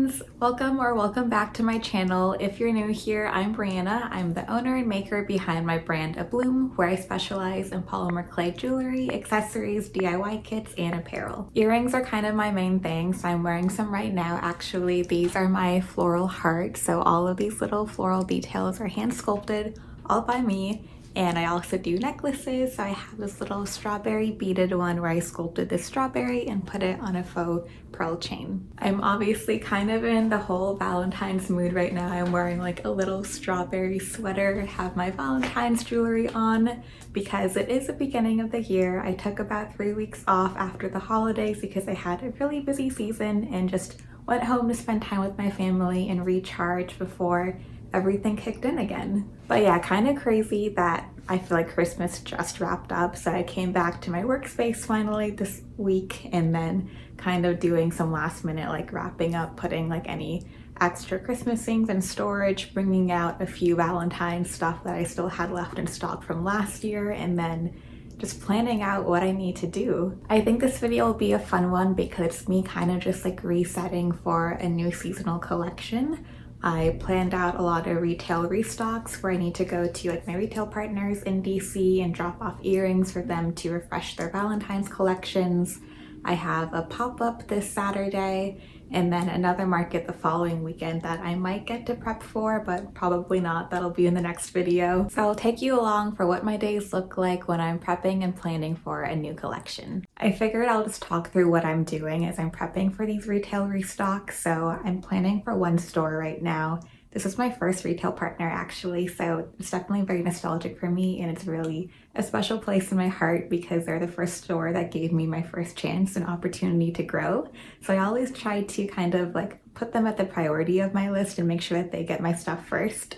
friends! Welcome back to my channel. If you're new here, I'm Brianna. I'm the owner and maker behind my brand Abloom, where I specialize in polymer clay jewelry, accessories, DIY kits, and apparel. Earrings are kind of my main thing, so I'm wearing some right now. Actually, these are my floral heart, so all of these little floral details are hand sculpted all by me. And I also do necklaces, so I have this little strawberry beaded one where I sculpted this strawberry and put it on a faux pearl chain. I'm obviously kind of in the whole Valentine's mood right now. I'm wearing like a little strawberry sweater, have my Valentine's jewelry on because it is the beginning of the year. I took about 3 weeks off after the holidays because I had a really busy season and just went home to spend time with my family and recharge before everything kicked in again. But yeah, kind of crazy that I feel like Christmas just wrapped up, so I came back to my workspace finally this week and then kind of doing some last minute like wrapping up, putting like any extra Christmas things in storage, bringing out a few Valentine stuff that I still had left in stock from last year, and then just planning out what I need to do. I think this video will be a fun one because it's me kind of just like resetting for a new seasonal collection. I planned out a lot of retail restocks where I need to go to like my retail partners in DC and drop off earrings for them to refresh their Valentine's collections. I have a pop-up this Saturday and then another market the following weekend that I might get to prep for, but probably not. That'll be in the next video. So I'll take you along for what my days look like when I'm prepping and planning for a new collection. I figured I'll just talk through what I'm doing as I'm prepping for these retail restocks. So I'm planning for one store right now. This is my first retail partner actually, so it's definitely very nostalgic for me, and it's really a special place in my heart because they're the first store that gave me my first chance and opportunity to grow. So I always try to kind of like put them at the priority of my list and make sure that they get my stuff first.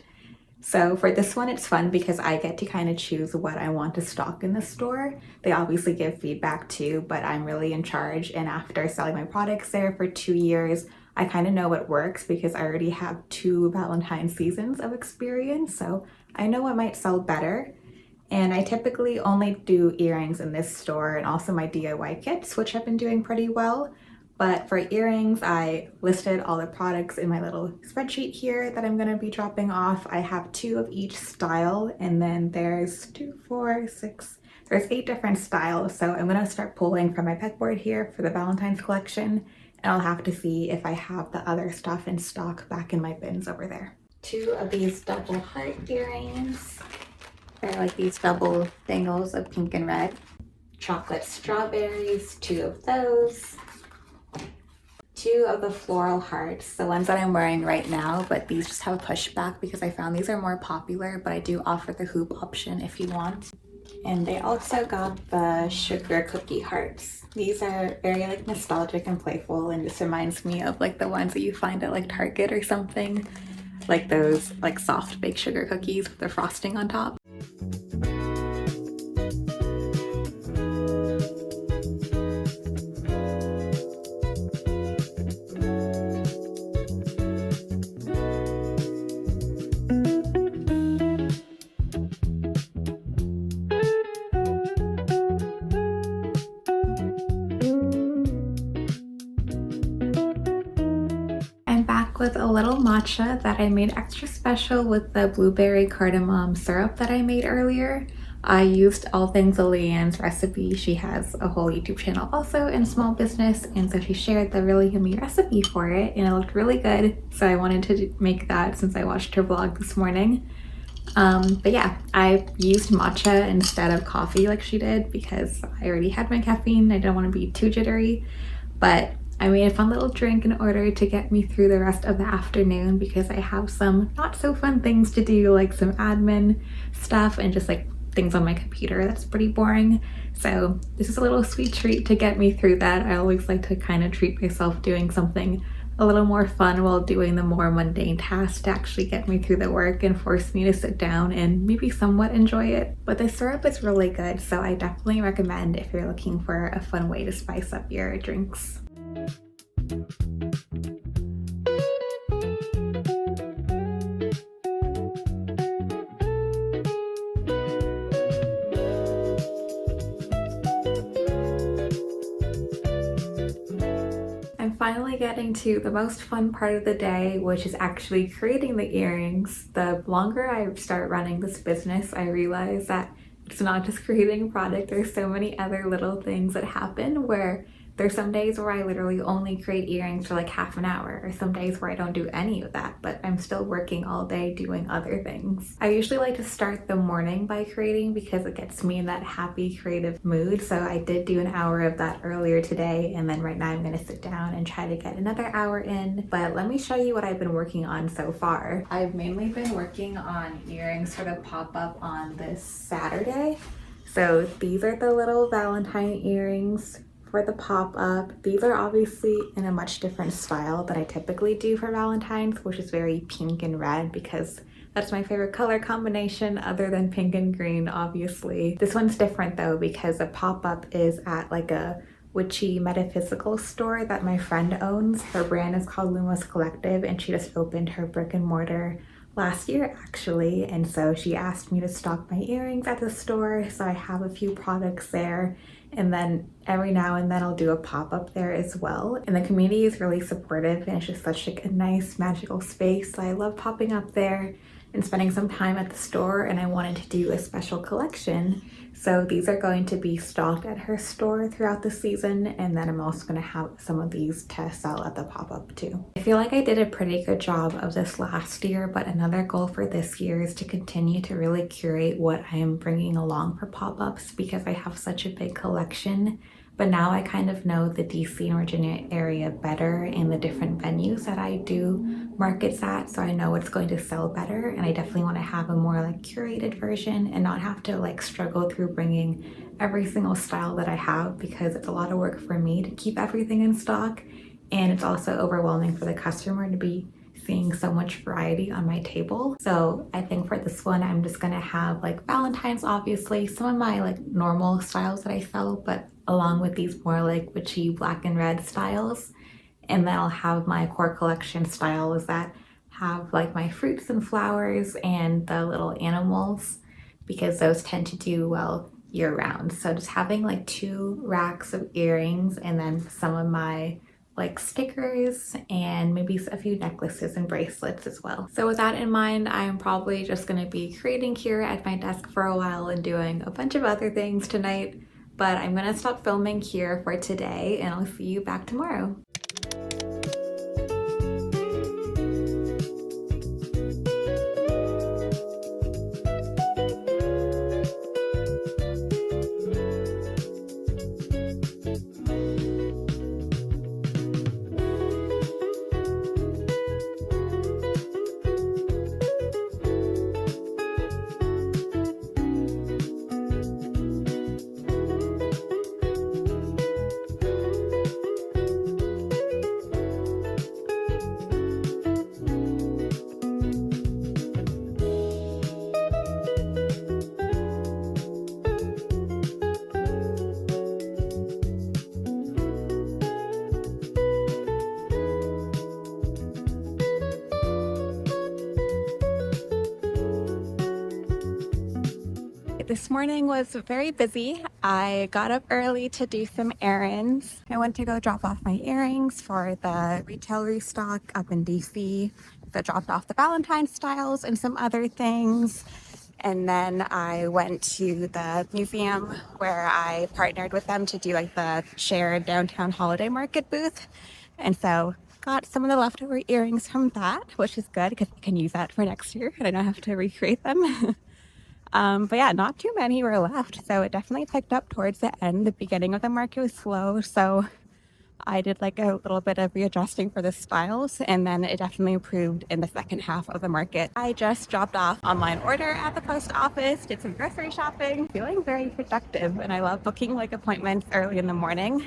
So for this one, it's fun because I get to kind of choose what I want to stock in the store. They obviously give feedback too, but I'm really in charge, and after selling my products there for 2 years, I kind of know what works because I already have 2 Valentine seasons of experience, so I know what might sell better. And I typically only do earrings in this store and also my DIY kits, which have been doing pretty well. But for earrings, I listed all the products in my little spreadsheet here that I'm going to be dropping off. I have 2 of each style, and then there's 2, 4, 6, there's 8 different styles. So I'm going to start pulling from my pegboard here for the Valentine's collection. And I'll have to see if I have the other stuff in stock back in my bins over there. 2 of these double heart earrings. They're like these double dangles of pink and red. Chocolate strawberries, 2 of those. 2 of the floral hearts, the ones that I'm wearing right now, but these just have a pushback because I found these are more popular, but I do offer the hoop option if you want. And they also got the sugar cookie hearts. These are very like nostalgic and playful, and just reminds me of like the ones that you find at like Target or something, like those like soft baked sugar cookies with the frosting on top. With a little matcha that I made extra special with the blueberry cardamom syrup that I made earlier. I used All Things Leanne's recipe. She has a whole YouTube channel also and small business, and so she shared the really yummy recipe for it and it looked really good, so I wanted to make that since I watched her vlog this morning. But yeah, I used matcha instead of coffee like she did because I already had my caffeine. I didn't want to be too jittery, but I made a fun little drink in order to get me through the rest of the afternoon because I have some not so fun things to do, like some admin stuff and just like things on my computer that's pretty boring. So this is a little sweet treat to get me through that. I always like to kind of treat myself doing something a little more fun while doing the more mundane tasks to actually get me through the work and force me to sit down and maybe somewhat enjoy it. But the syrup is really good, so I definitely recommend if you're looking for a fun way to spice up your drinks. finally getting to the most fun part of the day, which is actually creating the earrings. The longer I start running this business, I realize that it's not just creating a product. There's so many other little things that happen where there's some days where I literally only create earrings for like half an hour, or some days where I don't do any of that, but I'm still working all day doing other things. I usually like to start the morning by creating because it gets me in that happy creative mood. So I did do an hour of that earlier today, and then right now I'm gonna sit down and try to get another hour in. But let me show you what I've been working on so far. I've mainly been working on earrings for the pop-up on this Saturday. So these are the little Valentine earrings for the pop-up. These are obviously in a much different style than I typically do for Valentine's, which is very pink and red because that's my favorite color combination other than pink and green, obviously. This one's different though because the pop-up is at like a witchy metaphysical store that my friend owns. Her brand is called Lumos Collective, and she just opened her brick and mortar last year actually, and so she asked me to stock my earrings at the store, so I have a few products there, and then every now and then I'll do a pop-up there as well. And the community is really supportive, and it's just such like a nice magical space. So I love popping up there and spending some time at the store, and I wanted to do a special collection. So these are going to be stocked at her store throughout the season, and then I'm also going to have some of these to sell at the pop-up too. I feel like I did a pretty good job of this last year, but another goal for this year is to continue to really curate what I am bringing along for pop-ups because I have such a big collection. But now I kind of know the DC and Virginia area better and the different venues that I do markets at, so I know what's going to sell better, and I definitely want to have a more like curated version and not have to like struggle through bringing every single style that I have because it's a lot of work for me to keep everything in stock, and it's also overwhelming for the customer to be seeing so much variety on my table. So I think for this one I'm just gonna have like Valentine's, obviously, some of my like normal styles that I sell, but along with these more like witchy black and red styles. And then I'll have my core collection styles that have like my fruits and flowers and the little animals because those tend to do well year round. So just having like 2 racks of earrings and then some of my like stickers and maybe a few necklaces and bracelets as well. So with that in mind, I'm probably just going to be creating here at my desk for a while and doing a bunch of other things tonight. But I'm going to stop filming here for today, and I'll see you back tomorrow. This morning was very busy. I got up early to do some errands. I went to go drop off my earrings for the retail restock up in DC. So I dropped off the Valentine styles and some other things. And then I went to the museum where I partnered with them to do like the shared downtown holiday market booth. And so got some of the leftover earrings from that, which is good because I can use that for next year and I don't have to recreate them. But yeah, not too many were left, so it definitely picked up towards the end. The beginning of the market was slow, so I did like a little bit of readjusting for the styles, and then it definitely improved in the second half of the market. I just dropped off online order at the post office, did some grocery shopping, feeling very productive, and I love booking like appointments early in the morning.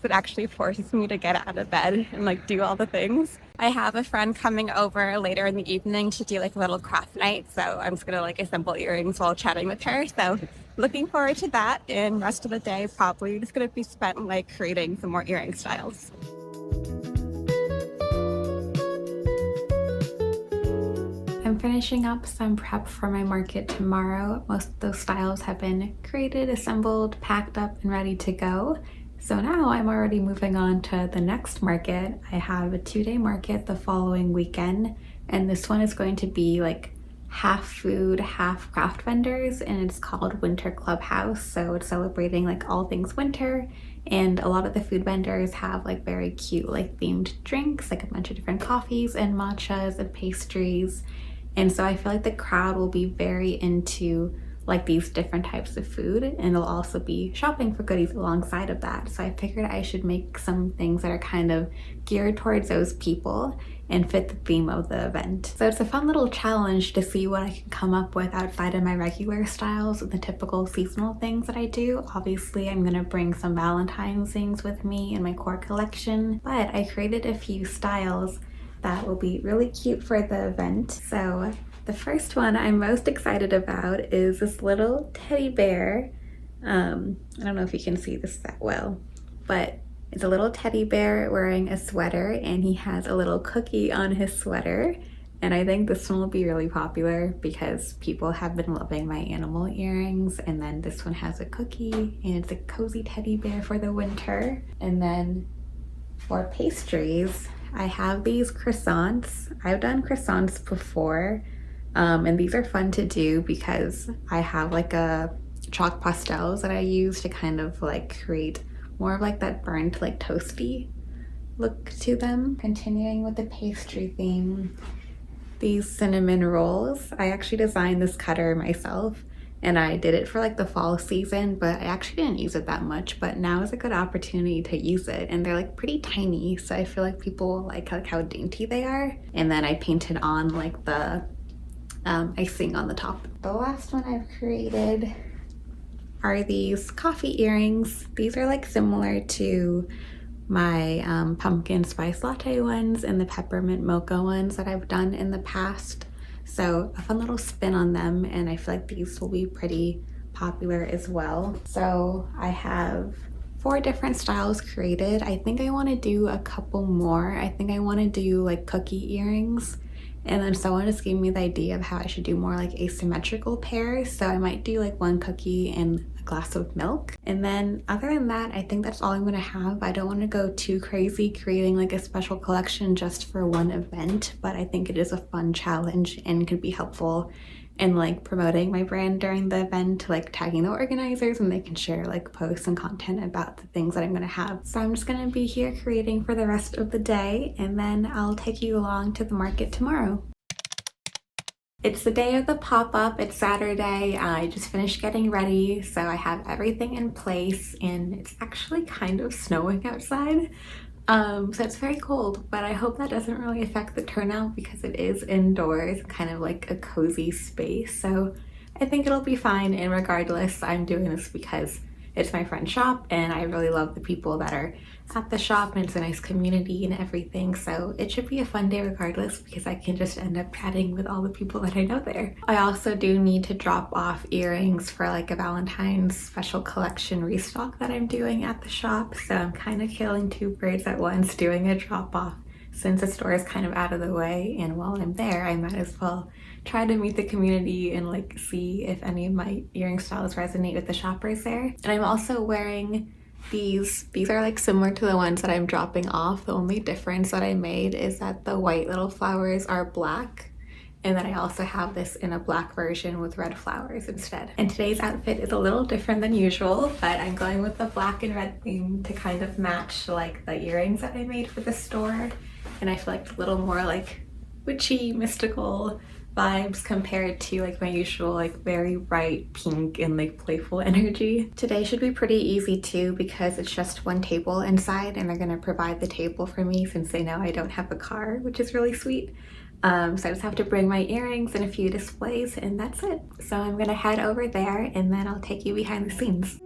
It actually forces me to get out of bed and like do all the things. I have a friend coming over later in the evening to do like a little craft night, so I'm just gonna like assemble earrings while chatting with her. So looking forward to that, and rest of the day probably just gonna be spent like creating some more earring styles. I'm finishing up some prep for my market tomorrow. Most of those styles have been created, assembled, packed up, and ready to go. So now I'm already moving on to the next market. I have a 2-day market the following weekend, and this one is going to be like half food, half craft vendors, and it's called Winter Clubhouse. So it's celebrating like all things winter, and a lot of the food vendors have like very cute like themed drinks, like a bunch of different coffees and matchas and pastries. And so I feel like the crowd will be very into like these different types of food, and they'll also be shopping for goodies alongside of that. So I figured I should make some things that are kind of geared towards those people and fit the theme of the event. So it's a fun little challenge to see what I can come up with outside of my regular styles and the typical seasonal things that I do. Obviously, I'm gonna bring some Valentine's things with me in my core collection, but I created a few styles that will be really cute for the event. So the first one I'm most excited about is this little teddy bear. I don't know if you can see this that well, but it's a little teddy bear wearing a sweater, and he has a little cookie on his sweater. And I think this one will be really popular because people have been loving my animal earrings. And then this one has a cookie, and it's a cozy teddy bear for the winter. And then for pastries, I have these croissants. I've done croissants before. And these are fun to do because I have like a chalk pastels that I use to kind of like create more of like that burnt like toasty look to them. Continuing with the pastry theme, these cinnamon rolls. I actually designed this cutter myself, and I did it for like the fall season, but I actually didn't use it that much, but now is a good opportunity to use it. And they're like pretty tiny, so I feel like people like how dainty they are. And then I painted on like the icing on the top. The last one I've created are these coffee earrings. These are like similar to my pumpkin spice latte ones and the peppermint mocha ones that I've done in the past. So a fun little spin on them, and I feel like these will be pretty popular as well. So I have 4 different styles created. I think I want to do a couple more. I think I want to do like cookie earrings. And then someone just gave me the idea of how I should do more like asymmetrical pairs. So I might do like 1 cookie and a glass of milk. And then other than that, I think that's all I'm gonna have. I don't want to go too crazy creating like a special collection just for one event, but I think it is a fun challenge and could be helpful in like promoting my brand during the event, like tagging the organizers, and they can share like posts and content about the things that I'm gonna have. So I'm just gonna be here creating for the rest of the day, and then I'll take you along to the market tomorrow. It's the day of the pop-up. It's Saturday. I just finished getting ready, so I have everything in place, and it's actually kind of snowing outside. So it's very cold, but I hope that doesn't really affect the turnout because it is indoors, kind of like a cozy space. So I think it'll be fine, and regardless, I'm doing this because it's my friend's shop and I really love the people that are at the shop, and it's a nice community and everything. So it should be a fun day regardless because I can just end up chatting with all the people that I know there. I also do need to drop off earrings for like a Valentine's special collection restock that I'm doing at the shop. So I'm kind of killing 2 birds at once, doing a drop off since the store is kind of out of the way, and while I'm there I might as well try to meet the community and like see if any of my earring styles resonate with the shoppers there. And I'm also wearing these are like similar to the ones that I'm dropping off. The only difference that I made is that the white little flowers are black, and then I also have this in a black version with red flowers instead. And today's outfit is a little different than usual, but I'm going with the black and red theme to kind of match like the earrings that I made for the store. And I feel like it's a little more like witchy, mystical vibes compared to like my usual like very bright pink and like playful energy. Today should be pretty easy too because it's just 1 table inside, and they're gonna provide the table for me since they know I don't have a car, which is really sweet. So I just have to bring my earrings and a few displays, and that's it. So I'm gonna head over there and then I'll take you behind the scenes.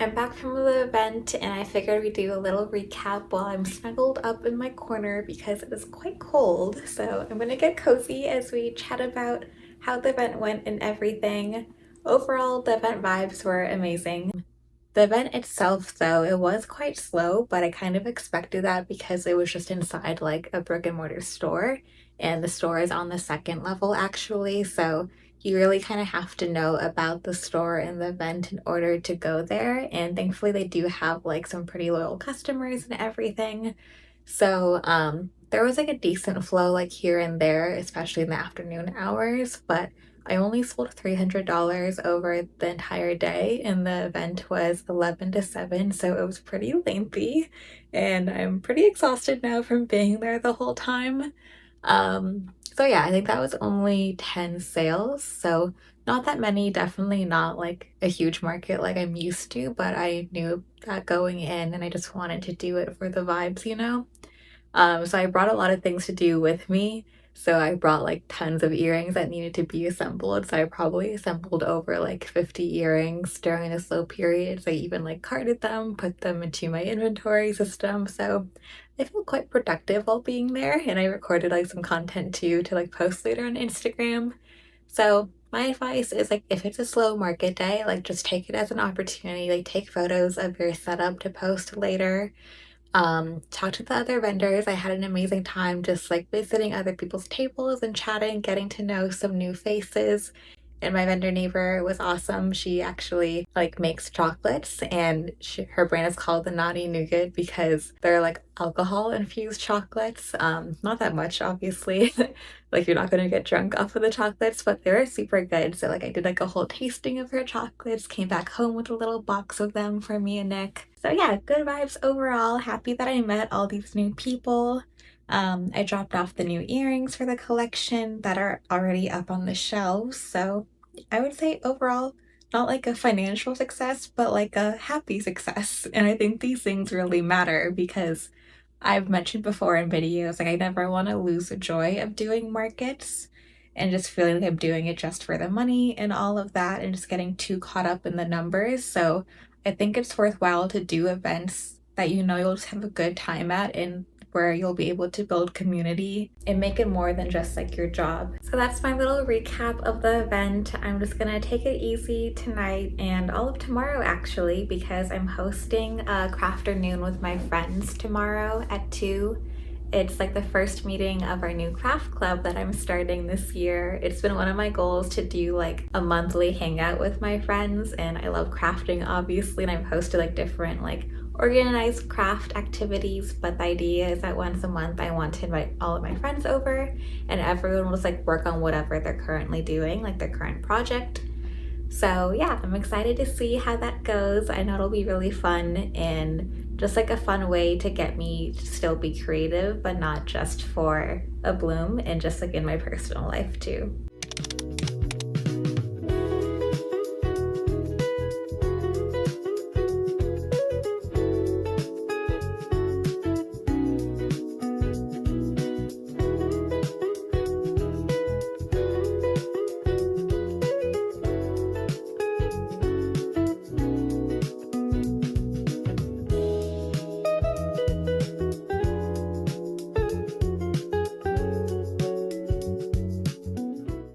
I'm back from the event and I figured we'd do a little recap while I'm snuggled up in my corner because it is quite cold. So I'm gonna get cozy as we chat about how the event went and everything. Overall, the event vibes were amazing. The event itself, though, it was quite slow, but I kind of expected that because it was just inside like a brick and mortar store, and the store is on the second level actually, so you really kind of have to know about the store and the event in order to go there. And thankfully, they do have like some pretty loyal customers and everything. So, there was like a decent flow like here and there, especially in the afternoon hours, but I only sold $300 over the entire day, and the event was 11 to 7, so it was pretty lengthy, and I'm pretty exhausted now from being there the whole time. So yeah, I think that was only 10 sales, so not that many, definitely not like a huge market like I'm used to, but I knew that going in, and I just wanted to do it for the vibes, you know? So I brought a lot of things to do with me. So I brought like tons of earrings that needed to be assembled. So I probably assembled over like 50 earrings during the slow periods. I even like carded them, put them into my inventory system. So I felt quite productive while being there. And I recorded like some content too to like post later on Instagram. So my advice is like if it's a slow market day, like just take it as an opportunity. Like take photos of your setup to post later. Talk to the other vendors. I had an amazing time just like visiting other people's tables and chatting, getting to know some new faces. And my vendor neighbor was awesome. She actually like makes chocolates, and her brand is called the Naughty Nougat because they're like alcohol infused chocolates. Not that much, obviously. Like you're not gonna get drunk off of the chocolates, but they're super good. So like I did like a whole tasting of her chocolates, came back home with a little box of them for me and Nick. So yeah, good vibes overall. Happy that I met all these new people. I dropped off the new earrings for the collection that are already up on the shelves. So I would say overall, not like a financial success, but like a happy success. And I think these things really matter because I've mentioned before in videos, like I never want to lose the joy of doing markets and just feeling like I'm doing it just for the money and all of that and just getting too caught up in the numbers. So I think it's worthwhile to do events that you know you'll just have a good time at and where you'll be able to build community and make it more than just like your job. So that's my little recap of the event. I'm just gonna take it easy tonight and all of tomorrow actually, because I'm hosting a crafternoon with my friends tomorrow at 2. It's like the first meeting of our new craft club that I'm starting this year. It's been one of my goals to do like a monthly hangout with my friends, and I love crafting obviously, and I've hosted like different like organized craft activities, but the idea is that once a month I want to invite all of my friends over and everyone will just like work on whatever they're currently doing, like their current project. So yeah, I'm excited to see how that goes. I know it'll be really fun and just like a fun way to get me to still be creative, but not just for a bloom, and just like in my personal life too.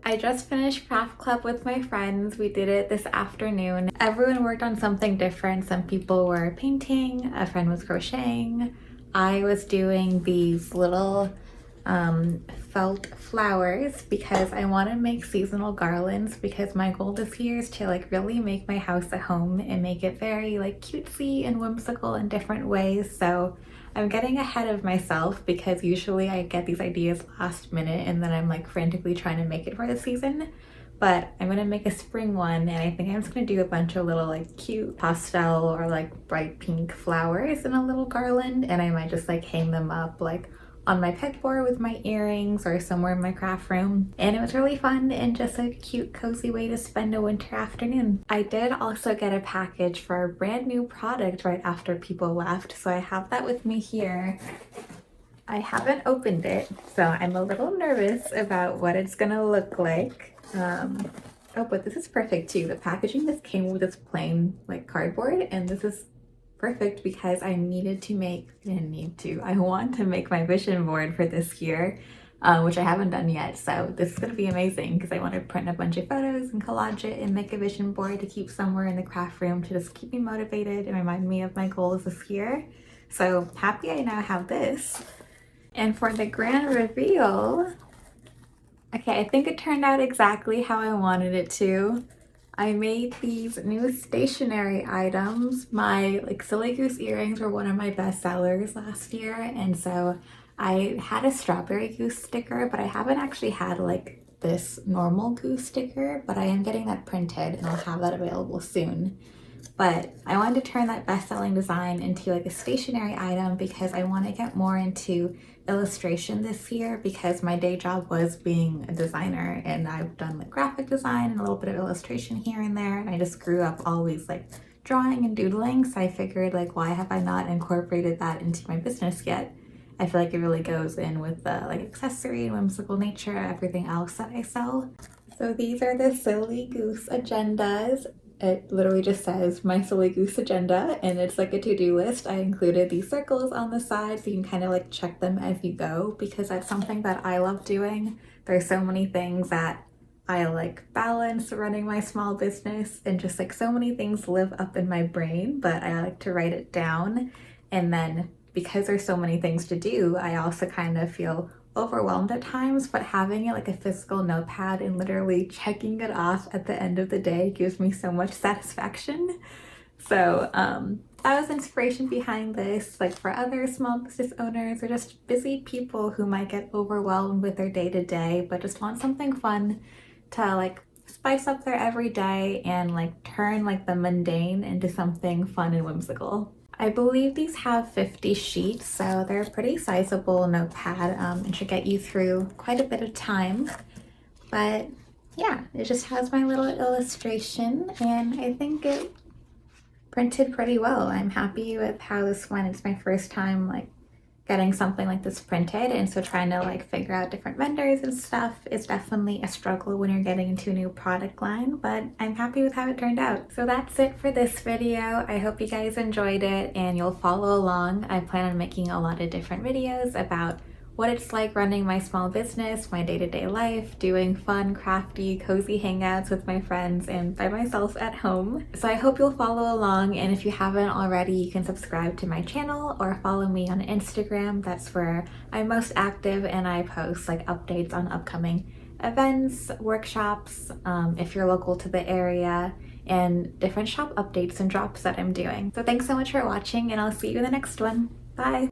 I just finished craft club with my friends. We did it this afternoon. Everyone worked on something different. Some people were painting, a friend was crocheting. I was doing these little felt flowers because I want to make seasonal garlands, because my goal this year is to like really make my house a home and make it very like cutesy and whimsical in different ways. So I'm getting ahead of myself because usually I get these ideas last minute and then I'm like frantically trying to make it for the season. But I'm gonna make a spring one, and I think I'm just gonna do a bunch of little like cute pastel or like bright pink flowers in a little garland, and I might just like hang them up like on my pegboard with my earrings or somewhere in my craft room. And it was really fun and just a cute cozy way to spend a winter afternoon. I did also get a package for a brand new product right after people left, so I have that with me here. I haven't opened it, so I'm a little nervous about what it's gonna look like. Oh, but this is perfect too. The packaging just came with this plain like cardboard, and this is perfect because I want to make my vision board for this year, which I haven't done yet. So this is gonna be amazing because I want to print a bunch of photos and collage it and make a vision board to keep somewhere in the craft room to just keep me motivated and remind me of my goals this year. So happy I now have this. And for the grand reveal, okay, I think it turned out exactly how I wanted it to. I made these new stationery items. My like silly goose earrings were one of my best sellers last year, and so I had a strawberry goose sticker, but I haven't actually had like this normal goose sticker, but I am getting that printed and I'll have that available soon. But I wanted to turn that best-selling design into like a stationery item because I want to get more into illustration this year because my day job was being a designer, and I've done like graphic design and a little bit of illustration here and there, and I just grew up always like drawing and doodling, so I figured like why have I not incorporated that into my business yet? I feel like it really goes in with the like accessory and whimsical nature of everything else that I sell. So these are the silly goose agendas. It literally just says my silly goose agenda, and it's like a to-do list. I included these circles on the side so you can kind of like check them as you go because that's something that I love doing. There's so many things that I like balance running my small business, and just like so many things live up in my brain, but I like to write it down. And then because there's so many things to do, I also kind of feel overwhelmed at times, but having it like a physical notepad and literally checking it off at the end of the day gives me so much satisfaction. So that was inspiration behind this, like for other small business owners or just busy people who might get overwhelmed with their day-to-day but just want something fun to like spice up their everyday and like turn like the mundane into something fun and whimsical. I believe these have 50 sheets, so they're a pretty sizable notepad and should get you through quite a bit of time. But yeah, it just has my little illustration, and I think it printed pretty well. I'm happy with how this went. It's my first time like getting something like this printed, and so trying to like figure out different vendors and stuff is definitely a struggle when you're getting into a new product line, but I'm happy with how it turned out. So that's it for this video. I hope you guys enjoyed it and you'll follow along. I plan on making a lot of different videos about what it's like running my small business, my day-to-day life, doing fun, crafty, cozy hangouts with my friends and by myself at home. So I hope you'll follow along, and if you haven't already, you can subscribe to my channel or follow me on Instagram. That's where I'm most active, and I post like updates on upcoming events, workshops, if you're local to the area, and different shop updates and drops that I'm doing. So thanks so much for watching, and I'll see you in the next one. Bye!